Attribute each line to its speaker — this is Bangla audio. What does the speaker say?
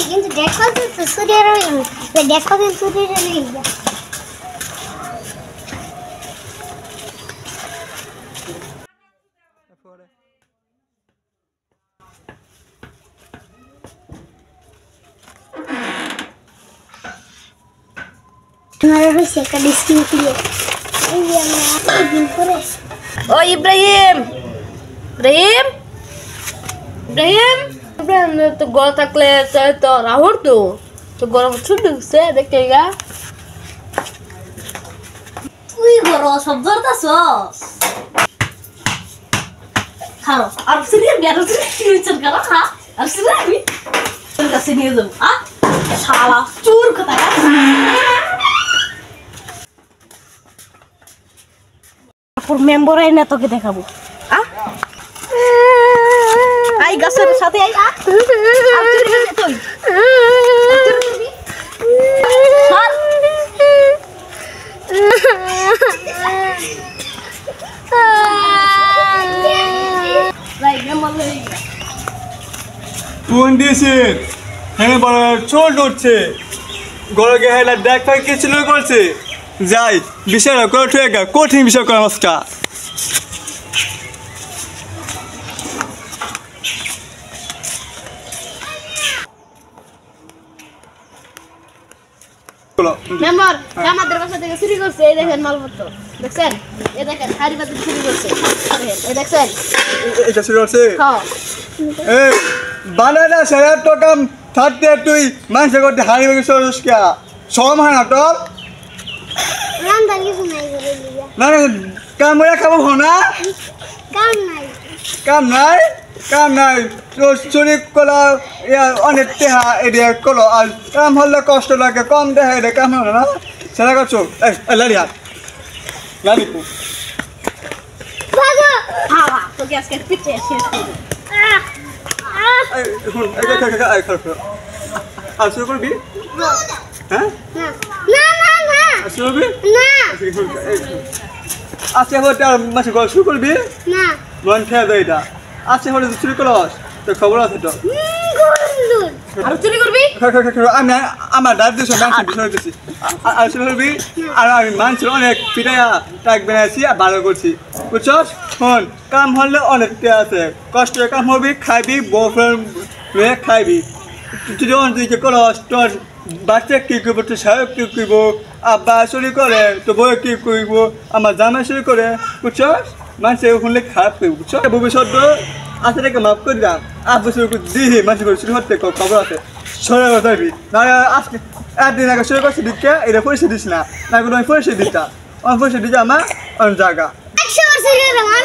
Speaker 1: কিন্তু দেখো তো সূর্যের দেখো তো সূর্যের
Speaker 2: ও ইব্রাহিম ইব্রাহিম ইব্রাহিম ইব্রাহিম তো গলা থাকলে তো রাহুর তো গরম ছুট ঢুকছে দেখতে গা
Speaker 3: তুই বড় সব ধরতাছস খাও আর সিরিয়াল গেল ফিউচার করা খা আর সিরিয়াল তোর কাছে নিয়ে যাও শালা চোর কথা পুরো মেম্বার আই না তোকে দেখাবো আই গাছের সাথে আই তুই
Speaker 4: কোন দিয়েছে হ্যাঁ বড় চোট উঠছে গরকে হেলা দেখ ফাই কিছু করছে যাই বিষয় কঠিন বিষয় করা মাছটা
Speaker 2: মেম্বার আমাদের বাসা থেকে চুরি করছে এই দেখেন মালপত্র দেখছেন এই দেখেন হাড়ি বাতি চুরি করছে এই দেখছেন
Speaker 4: এটা চুরি করছে
Speaker 2: হ্যাঁ
Speaker 4: এই বানানা সারা তো কাম থাকতে তুই মানুষ করতে হাড়ি বাকি চুরিস কে সম হয় না তোর
Speaker 1: রান্দার কিছু নাই করে লিয়া
Speaker 4: না না কাম করে খাবো না
Speaker 1: কাম নাই
Speaker 4: কাম নাই কাম নাই চুরি করা অনেক টেহা এরিয়া করো আর কাম হলে কষ্ট লাগে কম দেহা এটা কাম হয় না সেটা করছো এই লাড়িয়া লাড়িপু
Speaker 1: বাবা
Speaker 3: হ্যাঁ তোকে আজকে পিঠে শেষ করব
Speaker 4: আর শুরু করবি হ্যাঁ
Speaker 1: না না না
Speaker 4: শুরু করবি
Speaker 1: না
Speaker 4: আজকে হতে আর মাসে শুরু করবি
Speaker 1: না
Speaker 4: মন খেয়ে দেয় এটা আজকে হলে শুরু করস তো খবর আছে তো
Speaker 1: গুন্ডুর
Speaker 3: আর চুরি করবি
Speaker 4: আমি আমার দাঁত দিয়ে মানুষের বিষয় দিচ্ছি আর শুরু করবি আর আমি মানুষের অনেক পিঠাইয়া টাক বেড়াইছি আর ভালো করছি বুঝছস শোন কাম হলে অনেক আছে কষ্ট কাম হবি খাইবি বউফ্রেন্ড মেয়ে খাইবি যদি অনেক করস তোর বাচ্চা কি করবো তোর সাহেব কি করব আব্বা চুরি করে তো বউ কি করব আমার জামাই চুরি করে বুঝছস মানুষের শুনলে খারাপ করবো বুঝছো ভবিষ্যৎ আছে রেখে মাফ করে দাম আব্বু শুরু করে দিহি মানুষ করে শুরু করতে খবর আছে সরে যাবি না আজকে একদিন আগে শুরু করছি দিকে এটা পরিষেদ দিস না না কোনো আমি পরিষেদ দিতা আমার পরিষেদ দিতে আমার অন্য জায়গা
Speaker 1: 100 বছরের আমার